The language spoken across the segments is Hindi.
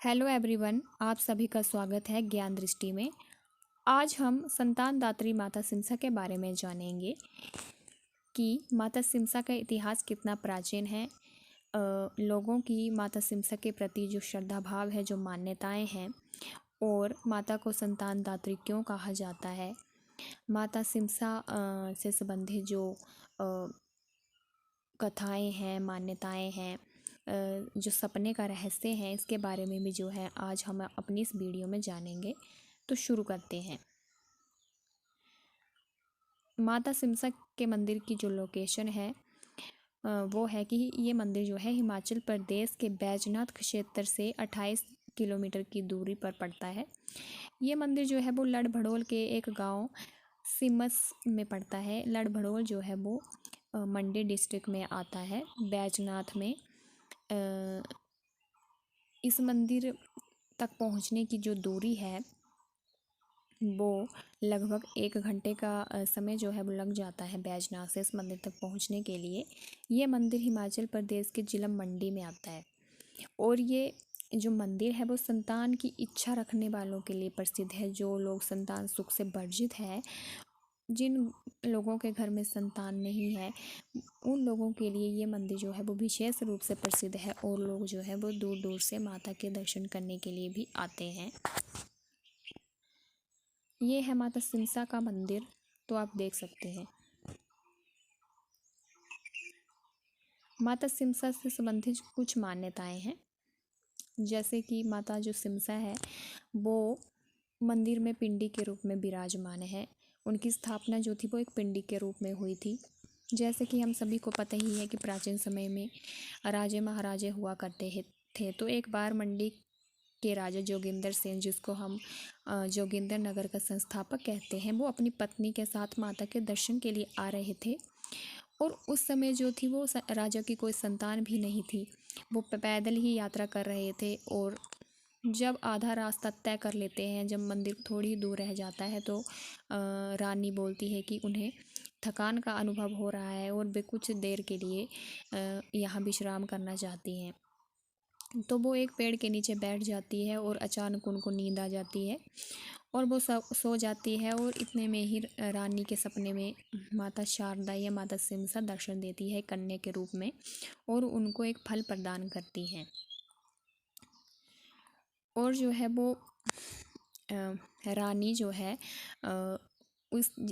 हेलो एवरीवन, आप सभी का स्वागत है ज्ञान दृष्टि में। आज हम संतानदात्री माता सिमसा के बारे में जानेंगे कि माता सिमसा का इतिहास कितना प्राचीन है। लोगों की माता सिमसा के प्रति जो श्रद्धा भाव है, जो मान्यताएं हैं, और माता को संतानदात्री क्यों कहा जाता है। माता सिमसा से संबंधित जो कथाएं हैं, मान्यताएं हैं, जो सपने का रहस्य है, इसके बारे में भी जो है आज हम अपनी इस वीडियो में जानेंगे। तो शुरू करते हैं। माता सिमसा के मंदिर की जो लोकेशन है वो है कि ये मंदिर जो है हिमाचल प्रदेश के बैजनाथ क्षेत्र से 28 किलोमीटर की दूरी पर पड़ता है। ये मंदिर जो है वो लड़भड़ोल के एक गांव सिमस में पड़ता है। लड़भड़ोल जो है वो मंडी डिस्ट्रिक्ट में आता है, बैजनाथ में। इस मंदिर तक पहुंचने की जो दूरी है वो लगभग 1 घंटे का समय जो है वो लग जाता है बैजनाथ से इस मंदिर तक पहुंचने के लिए। ये मंदिर हिमाचल प्रदेश के जिला मंडी में आता है और ये जो मंदिर है वो संतान की इच्छा रखने वालों के लिए प्रसिद्ध है। जो लोग संतान सुख से वर्जित है, जिन लोगों के घर में संतान नहीं है, उन लोगों के लिए ये मंदिर जो है वो विशेष रूप से प्रसिद्ध है और लोग जो है वो दूर दूर से माता के दर्शन करने के लिए भी आते हैं। ये है माता सिमसा का मंदिर, तो आप देख सकते हैं। माता सिमसा से संबंधित कुछ मान्यताएं हैं, जैसे कि माता जो सिमसा है वो मंदिर में पिंडी के रूप में विराजमान है। उनकी स्थापना जो थी वो एक पिंडी के रूप में हुई थी। जैसे कि हम सभी को पता ही है कि प्राचीन समय में राजे महाराजे हुआ करते थे। तो एक बार मंडी के राजा जोगिंदर सेन, जिसको हम जोगिंदर नगर का संस्थापक कहते हैं, वो अपनी पत्नी के साथ माता के दर्शन के लिए आ रहे थे और उस समय जो थी वो राजा की कोई संतान भी नहीं थी। वो पैदल ही यात्रा कर रहे थे और जब आधा रास्ता तय कर लेते हैं, जब मंदिर थोड़ी दूर रह जाता है, तो रानी बोलती है कि उन्हें थकान का अनुभव हो रहा है और वे कुछ देर के लिए यहाँ विश्राम करना चाहती हैं। तो वो एक पेड़ के नीचे बैठ जाती है और अचानक उनको नींद आ जाती है और वो सो जाती है। और इतने में ही रानी के सपने में माता शारदा या माता सिमसा दर्शन देती है कन्या के रूप में और उनको एक फल प्रदान करती हैं। और जो है वो रानी जो है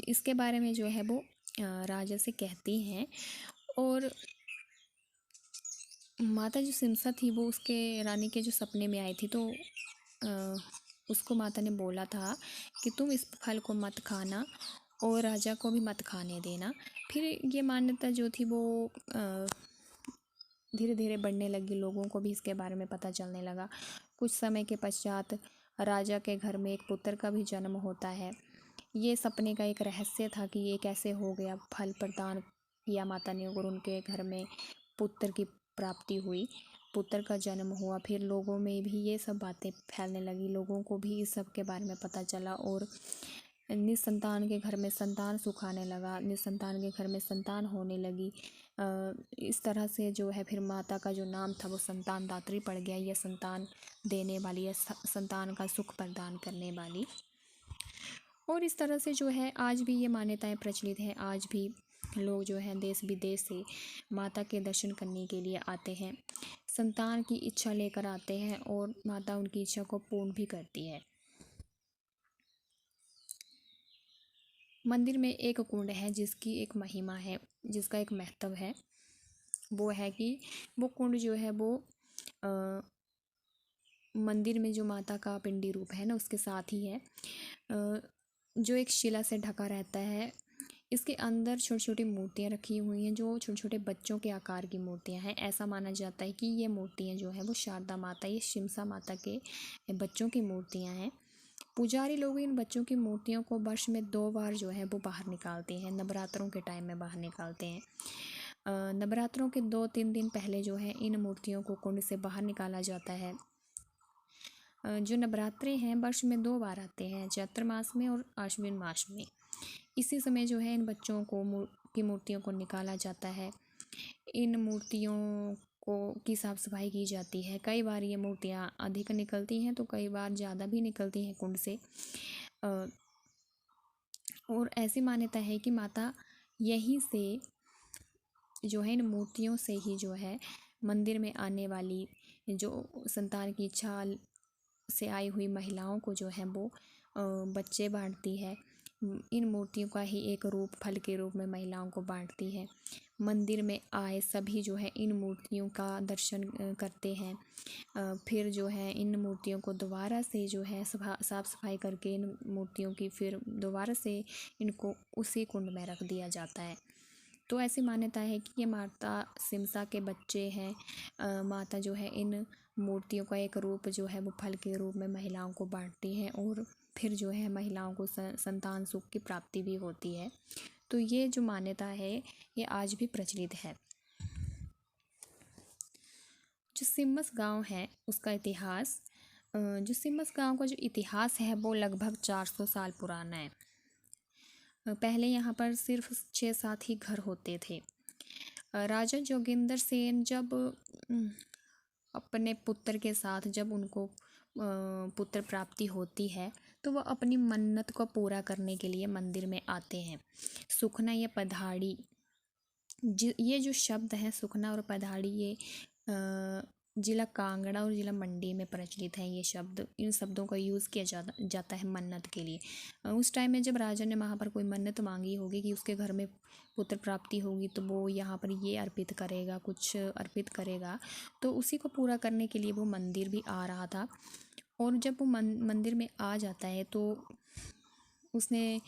इसके बारे में जो है वो राजा से कहती हैं। और माता जो सिमसा थी वो उसके रानी के जो सपने में आई थी, तो उसको माता ने बोला था कि तुम इस फल को मत खाना और राजा को भी मत खाने देना। फिर ये मान्यता जो थी वो धीरे धीरे बढ़ने लगी, लोगों को भी इसके बारे में पता चलने लगा। कुछ समय के पश्चात राजा के घर में एक पुत्र का भी जन्म होता है। ये सपने का एक रहस्य था कि ये कैसे हो गया, फल प्रदान किया माता ने और उनके घर में पुत्र की प्राप्ति हुई, पुत्र का जन्म हुआ। फिर लोगों में भी ये सब बातें फैलने लगी, लोगों को भी इस सब के बारे में पता चला और निसंतान के घर में संतान सुख आने लगा, निसंतान के घर में संतान होने लगी। इस तरह से जो है फिर माता का जो नाम था वो संतानदात्री पड़ गया, यह संतान देने वाली या संतान का सुख प्रदान करने वाली। और इस तरह से जो है आज भी ये मान्यताएं प्रचलित हैं। आज भी लोग जो हैं देश विदेश से माता के दर्शन करने के लिए आते हैं, संतान की इच्छा लेकर आते हैं और माता उनकी इच्छा को पूर्ण भी करती है। मंदिर में एक कुंड है जिसकी एक महिमा है, जिसका एक महत्व है। वो है कि वो कुंड जो है वो मंदिर में जो माता का पिंडी रूप है ना, उसके साथ ही है, जो एक शिला से ढका रहता है। इसके अंदर छोटी छोटी मूर्तियाँ रखी हुई हैं, जो छोटे छोटे बच्चों के आकार की मूर्तियाँ हैं। ऐसा माना जाता है कि ये मूर्तियाँ जो है वो शारदा माता, ये सिमसा माता के बच्चों की मूर्तियाँ हैं। पुजारी लोग इन बच्चों की मूर्तियों को वर्ष में 2 बार जो है वो बाहर निकालते हैं, नवरात्रों के टाइम में बाहर निकालते हैं। नवरात्रों के 2-3 दिन पहले जो है इन मूर्तियों को कुंड से बाहर निकाला जाता है। जो नवरात्रे हैं वर्ष में 2 बार आते हैं, चैत्र मास में और आश्विन मास में। इसी समय जो है इन बच्चों को की मूर्तियों को निकाला जाता है। इन मूर्तियों को की साफ़ सफाई की जाती है। कई बार ये मूर्तियाँ अधिक निकलती हैं तो कई बार ज़्यादा भी निकलती हैं कुंड से। और ऐसी मान्यता है कि माता यहीं से जो है इन मूर्तियों से ही जो है मंदिर में आने वाली जो संतान की इच्छा से आई हुई महिलाओं को जो है वो बच्चे बांटती है। इन मूर्तियों का ही एक रूप फल के रूप में महिलाओं को बांटती है। मंदिर में आए सभी जो है इन मूर्तियों का दर्शन करते हैं। फिर जो है इन मूर्तियों को दोबारा से जो है साफ सफाई करके इन मूर्तियों की फिर दोबारा से इनको उसी कुंड में रख दिया जाता है। तो ऐसी मान्यता है कि ये माता सिमसा के बच्चे हैं। माता जो है इन मूर्तियों का एक रूप जो है वो फल के रूप में महिलाओं को बांटती हैं और फिर जो है महिलाओं को संतान सुख की प्राप्ति भी होती है। तो ये जो मान्यता है ये आज भी प्रचलित है। जो सिम्मस गांव है उसका इतिहास, जो सिम्मस गांव का जो इतिहास है वो लगभग 400 साल पुराना है। पहले यहाँ पर सिर्फ 6-7 ही घर होते थे। राजा जोगिंदर सेन जब अपने पुत्र के साथ जब उनको पुत्र प्राप्ति होती है तो वह अपनी मन्नत को पूरा करने के लिए मंदिर में आते हैं। सुखना या पधाड़ी, ये जो शब्द हैं सुखना और पधाड़ी, ये ज़िला कांगड़ा और ज़िला मंडी में प्रचलित है। ये शब्द, इन शब्दों का यूज़ किया जाता है मन्नत के लिए। उस टाइम में जब राजा ने वहाँ पर कोई मन्नत मांगी होगी कि उसके घर में पुत्र प्राप्ति होगी तो वो यहाँ पर ये अर्पित करेगा, कुछ अर्पित करेगा। तो उसी को पूरा करने के लिए वो मंदिर भी आ रहा था। और जब वो मंदिर में आ जाता है तो उसने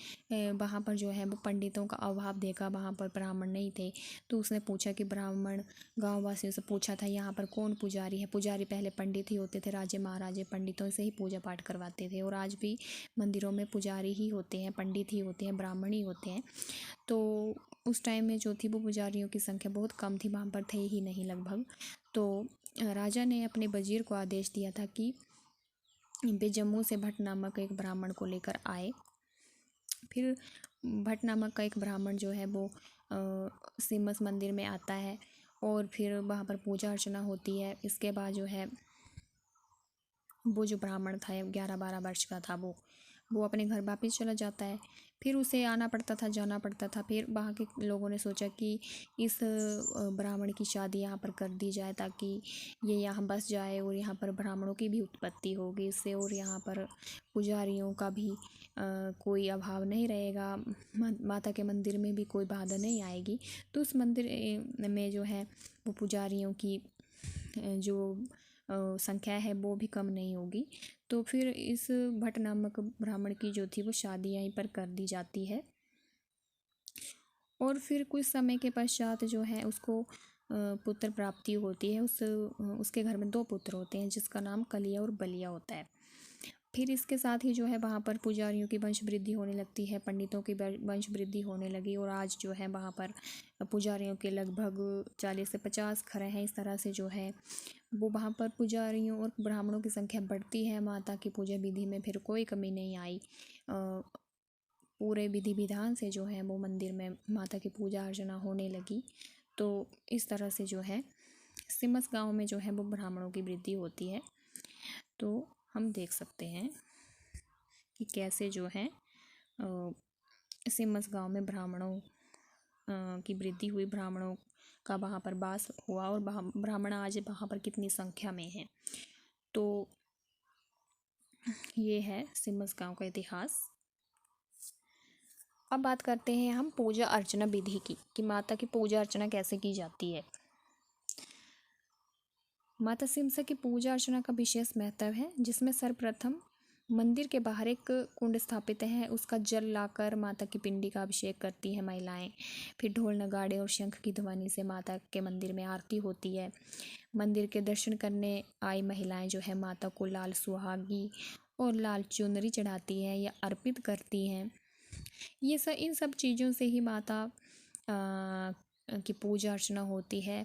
वहाँ पर जो है वो पंडितों का अभाव देखा, वहाँ पर ब्राह्मण नहीं थे। तो उसने पूछा कि ब्राह्मण गाँव वासियों से पूछा था यहाँ पर कौन पुजारी है। पुजारी पहले पंडित ही होते थे, राजे महाराजे पंडितों से ही पूजा पाठ करवाते थे। और आज भी मंदिरों में पुजारी ही होते हैं, पंडित ही होते हैं, ब्राह्मण ही होते हैं। तो उस टाइम में जो थी वो पुजारियों की संख्या बहुत कम थी, वहाँ पर थे ही नहीं लगभग। तो राजा ने अपने वजीर को आदेश दिया था कि वे जम्मू से भट्ट नामक एक ब्राह्मण को लेकर आए। फिर भट्ट नामक का एक ब्राह्मण जो है वो सिमस मंदिर में आता है और फिर वहाँ पर पूजा अर्चना होती है। इसके बाद जो है वो जो ब्राह्मण था 11-12 वर्ष का था वो अपने घर वापस चला जाता है। फिर उसे आना पड़ता था, जाना पड़ता था। फिर वहाँ के लोगों ने सोचा कि इस ब्राह्मण की शादी यहाँ पर कर दी जाए ताकि ये यहाँ बस जाए और यहाँ पर ब्राह्मणों की भी उत्पत्ति होगी इससे, और यहाँ पर पुजारियों का भी कोई अभाव नहीं रहेगा, माता के मंदिर में भी कोई बाधा नहीं आएगी। तो उस मंदिर में जो है वो पुजारियों की जो संख्या है वो भी कम नहीं होगी। तो फिर इस भट्ट नामक ब्राह्मण की जो थी वो शादी यहीं पर कर दी जाती है। और फिर कुछ समय के पश्चात जो है उसको पुत्र प्राप्ति होती है। उसके घर में 2 पुत्र होते हैं जिसका नाम कलिया और बलिया होता है। फिर इसके साथ ही जो है वहाँ पर पुजारियों की वंश वृद्धि होने लगती है, पंडितों की वंश वृद्धि होने लगी। और आज जो है वहाँ पर पुजारियों के लगभग 40 से 50 घर हैं। इस तरह से जो है वो वहाँ पर पुजारियों और ब्राह्मणों की संख्या बढ़ती है। माता की पूजा विधि में फिर कोई कमी नहीं आई। पूरे विधि विधान से जो है वो मंदिर में माता की पूजा अर्चना होने लगी। तो इस तरह से जो है सिमस गांव में जो है वो ब्राह्मणों की वृद्धि होती है। तो हम देख सकते हैं कि कैसे जो है सिमस गांव में ब्राह्मणों की वृद्धि हुई, ब्राह्मणों का वहाँ पर वास हुआ और ब्राह्मण आज वहाँ पर कितनी संख्या में हैं। तो ये है सिमस गांव का इतिहास। अब बात करते हैं हम पूजा अर्चना विधि की कि माता की पूजा अर्चना कैसे की जाती है। माता सिमसा की पूजा अर्चना का विशेष महत्व है जिसमें सर्वप्रथम मंदिर के बाहर एक कुंड स्थापित है, उसका जल लाकर माता की पिंडी का अभिषेक करती है महिलाएं। फिर ढोल नगाड़े और शंख की ध्वनि से माता के मंदिर में आरती होती है। मंदिर के दर्शन करने आई महिलाएं जो है माता को लाल सुहागी और लाल चुनरी चढ़ाती हैं या अर्पित करती हैं। इन सब चीज़ों से ही माता की पूजा अर्चना होती है,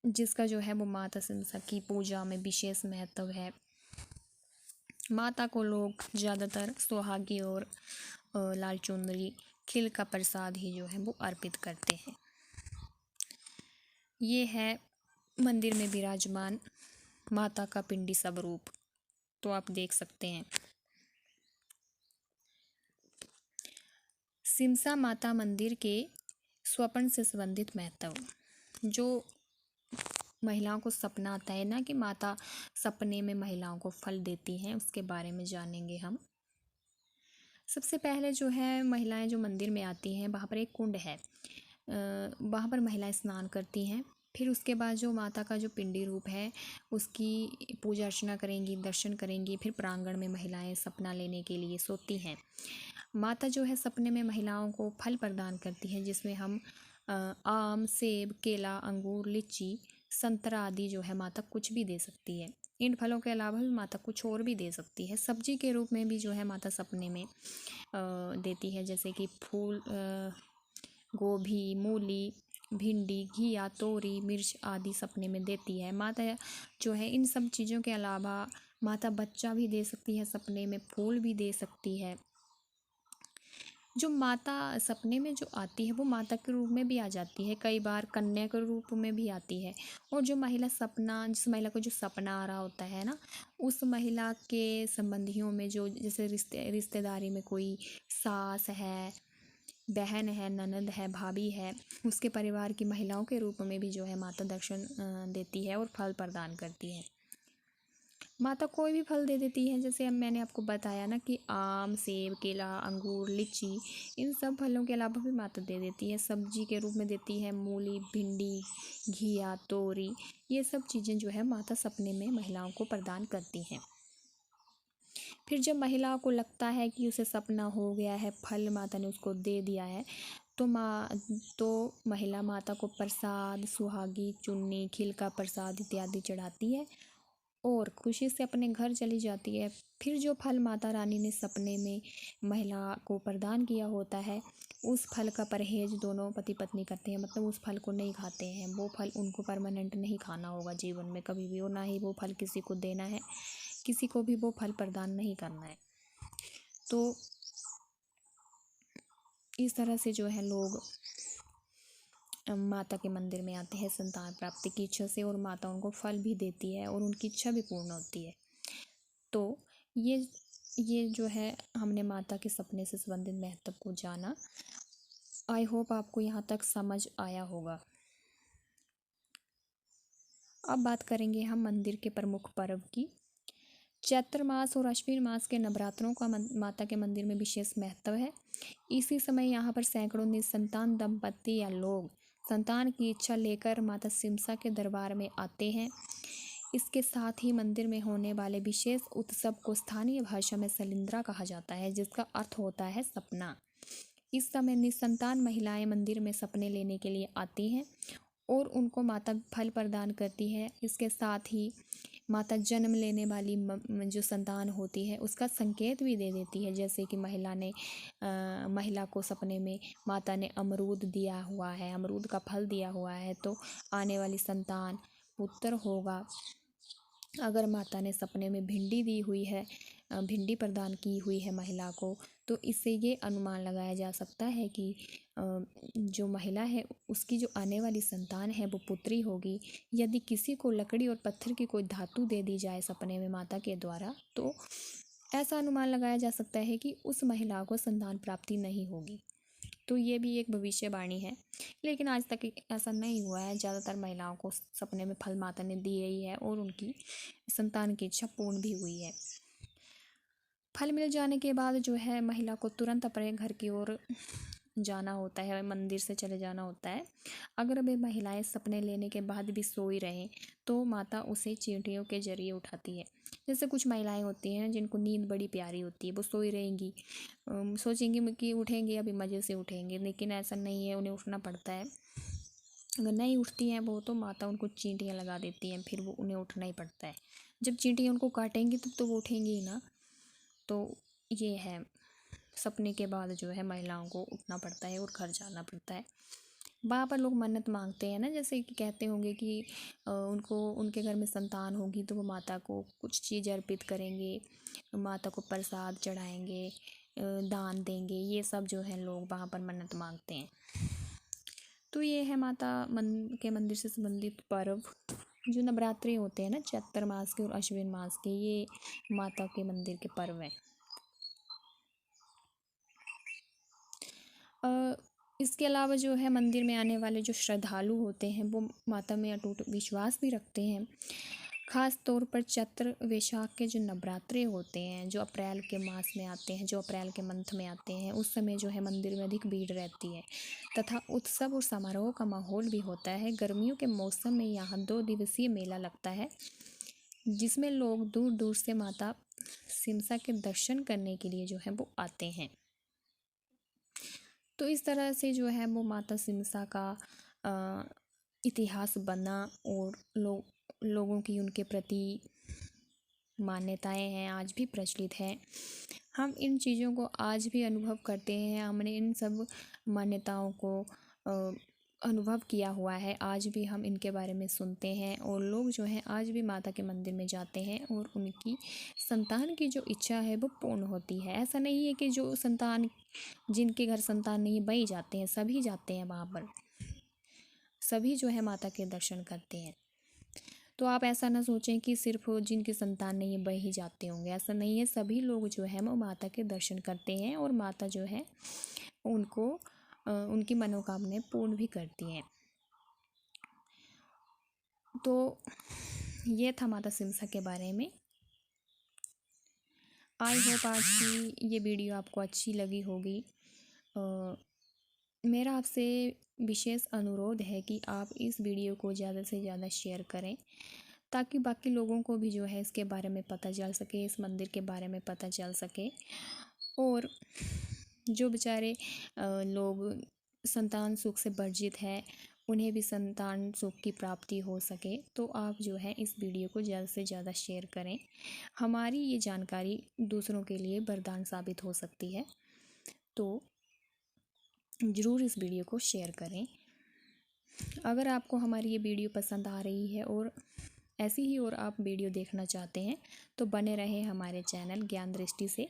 जिसका जो है वो माता सिमसा की पूजा में विशेष महत्व है। माता को लोग ज़्यादातर सुहागी और लाल चुनरी खिल का प्रसाद ही जो है वो अर्पित करते हैं। ये है मंदिर में विराजमान माता का पिंडी स्वरूप तो आप देख सकते हैं। सिमसा माता मंदिर के स्वप्न से संबंधित महत्व। जो महिलाओं को सपना आता है ना कि माता सपने में महिलाओं को फल देती हैं, उसके बारे में जानेंगे हम। सबसे पहले जो है महिलाएं जो मंदिर में आती हैं, वहाँ पर एक कुंड है, वहाँ पर महिलाएं स्नान करती हैं। फिर उसके बाद जो माता का जो पिंडी रूप है उसकी पूजा अर्चना करेंगी, दर्शन करेंगी। फिर प्रांगण में महिलाएं सपना लेने के लिए सोती हैं। माता जो है सपने में महिलाओं को फल प्रदान करती है, जिसमें हम आम, सेब, केला, अंगूर, लीची, संतरा आदि जो है माता कुछ भी दे सकती है। इन फलों के अलावा भी माता कुछ और भी दे सकती है। सब्जी के रूप में भी जो है माता सपने में देती है, जैसे कि फूल, गोभी, मूली, भिंडी, घिया, तोरी, मिर्च आदि सपने में देती है। माता जो है इन सब चीज़ों के अलावा माता बच्चा भी दे सकती है, सपने में फूल भी दे सकती है। जो माता सपने में जो आती है वो माता के रूप में भी आ जाती है, कई बार कन्या के रूप में भी आती है। और जो महिला सपना, जिस महिला को जो सपना आ रहा होता है ना, उस महिला के संबंधियों में जो जैसे रिश्तेदारी में कोई सास है, बहन है, ननद है, भाभी है, उसके परिवार की महिलाओं के रूप में भी जो है माता दर्शन देती है और फल प्रदान करती है। माता कोई भी फल दे देती है, जैसे अब मैंने आपको बताया ना कि आम, सेब, केला, अंगूर, लीची, इन सब फलों के अलावा भी माता दे देती है। सब्जी के रूप में देती है मूली, भिंडी, घिया, तोरी, ये सब चीज़ें जो है माता सपने में महिलाओं को प्रदान करती हैं। फिर जब महिला को लगता है कि उसे सपना हो गया है, फल माता ने उसको दे दिया है, तो महिला माता को प्रसाद, सुहागी, चुन्नी, खिल का प्रसाद इत्यादि चढ़ाती है और खुशी से अपने घर चली जाती है। फिर जो फल माता रानी ने सपने में महिला को प्रदान किया होता है, उस फल का परहेज दोनों पति पत्नी करते हैं, मतलब उस फल को नहीं खाते हैं। वो फल उनको परमानेंट नहीं खाना होगा जीवन में कभी भी, और ना ही वो फल किसी को देना है, किसी को भी वो फल प्रदान नहीं करना है। तो इस तरह से जो है लोग माता के मंदिर में आते हैं संतान प्राप्ति की इच्छा से, और माता उनको फल भी देती है और उनकी इच्छा भी पूर्ण होती है। तो ये जो है हमने माता के सपने से संबंधित महत्व को जाना। आई होप आपको यहाँ तक समझ आया होगा। अब बात करेंगे हम मंदिर के प्रमुख पर्व की। चैत्र मास और अश्विन मास के नवरात्रों का माता के मंदिर में विशेष महत्व है। इसी समय यहाँ पर सैकड़ों निसंतान दंपति या लोग संतान की इच्छा लेकर माता सिमसा के दरबार में आते हैं। इसके साथ ही मंदिर में होने वाले विशेष उत्सव को स्थानीय भाषा में सलिंद्रा कहा जाता है, जिसका अर्थ होता है सपना। इस समय निसंतान महिलाएं मंदिर में सपने लेने के लिए आती हैं और उनको माता फल प्रदान करती है। इसके साथ ही माता जन्म लेने वाली जो संतान होती है उसका संकेत भी दे देती है, जैसे कि महिला को सपने में माता ने अमरूद दिया हुआ है, अमरूद का फल दिया हुआ है, तो आने वाली संतान पुत्र होगा। अगर माता ने सपने में भिंडी दी हुई है, भिंडी प्रदान की हुई है महिला को, तो इससे ये अनुमान लगाया जा सकता है कि जो महिला है उसकी जो आने वाली संतान है वो पुत्री होगी। यदि किसी को लकड़ी और पत्थर की कोई धातु दे दी जाए सपने में माता के द्वारा, तो ऐसा अनुमान लगाया जा सकता है कि उस महिला को संतान प्राप्ति नहीं होगी। तो ये भी एक भविष्यवाणी है, लेकिन आज तक ऐसा नहीं हुआ है। ज़्यादातर महिलाओं को सपने में फल माता ने दिए ही है और उनकी संतान की इच्छा पूर्ण भी हुई है। फल मिल जाने के बाद जो है महिला को तुरंत अपने घर की ओर जाना होता है, मंदिर से चले जाना होता है। अगर वे महिलाएं सपने लेने के बाद भी सोई रहें तो माता उसे चींटियों के जरिए उठाती है। जैसे कुछ महिलाएं होती हैं जिनको नींद बड़ी प्यारी होती है, वो सोई रहेंगी, सोचेंगी कि उठेंगे, अभी मज़े से उठेंगे, लेकिन ऐसा नहीं है, उन्हें उठना पड़ता है। अगर नहीं उठती हैं वो, तो माता उनको चींटियाँ लगा देती हैं, फिर वो उन्हें उठना ही पड़ता है। जब चींटियाँ उनको काटेंगी तब तो वो उठेंगी ही ना। तो ये है, सपने के बाद जो है महिलाओं को उठना पड़ता है और घर जाना पड़ता है। वहाँ पर लोग मन्नत मांगते हैं ना, जैसे कि कहते होंगे कि उनके घर में संतान होगी तो वो माता को कुछ चीज़ अर्पित करेंगे, माता को प्रसाद चढ़ाएंगे, दान देंगे, ये सब जो है लोग वहाँ पर मन्नत मांगते हैं। तो ये है माता के मंदिर से संबंधित पर्व। जो नवरात्रि होते हैं ना, चैत्र मास के और अश्विन मास के, ये माता के मंदिर के पर्व हैं। इसके अलावा जो है मंदिर में आने वाले जो श्रद्धालु होते हैं वो माता में अटूट विश्वास भी रखते हैं। ख़ास तौर पर चैत्र वैशाख के जो नवरात्रे होते हैं, जो अप्रैल के मास में आते हैं, जो अप्रैल के मंथ में आते हैं, उस समय जो है मंदिर में अधिक भीड़ रहती है तथा उत्सव और समारोह का माहौल भी होता है। गर्मियों के मौसम में यहाँ 2 दिवसीय मेला लगता है, जिसमें लोग दूर दूर से माता सिमसा के दर्शन करने के लिए जो है वो आते हैं। तो इस तरह से जो है वो माता सिमसा का इतिहास बना और लोगों की उनके प्रति मान्यताएं हैं, आज भी प्रचलित हैं। हम इन चीज़ों को आज भी अनुभव करते हैं। हमने इन सब मान्यताओं को अनुभव किया हुआ है। आज भी हम इनके बारे में सुनते हैं और लोग जो हैं आज भी माता के मंदिर में जाते हैं और उनकी संतान की जो इच्छा है वो पूर्ण होती है। ऐसा नहीं है कि जो संतान, जिनके घर संतान नहीं, वही जाते हैं, सभी जाते हैं वहाँ पर, सभी जो है माता के दर्शन करते हैं। तो आप ऐसा ना सोचें कि सिर्फ जिनकी संतान नहीं है वही जाते होंगे, ऐसा नहीं है। सभी लोग जो है वो माता के दर्शन करते हैं और माता जो है उनको उनकी मनोकामनाएं पूर्ण भी करती हैं। तो ये था माता सिमसा के बारे में। आई होप आज की ये वीडियो आपको अच्छी लगी होगी। मेरा आपसे विशेष अनुरोध है कि आप इस वीडियो को ज़्यादा से ज़्यादा शेयर करें, ताकि बाकी लोगों को भी जो है इसके बारे में पता चल सके, इस मंदिर के बारे में पता चल सके। और जो बेचारे लोग संतान सुख से वर्जित है, उन्हें भी संतान सुख की प्राप्ति हो सके। तो आप जो है इस वीडियो को ज़्यादा से ज़्यादा शेयर करें। हमारी ये जानकारी दूसरों के लिए वरदान साबित हो सकती है, तो ज़रूर इस वीडियो को शेयर करें। अगर आपको हमारी ये वीडियो पसंद आ रही है और ऐसी ही और आप वीडियो देखना चाहते हैं तो बने रहें हमारे चैनल ज्ञान दृष्टि से।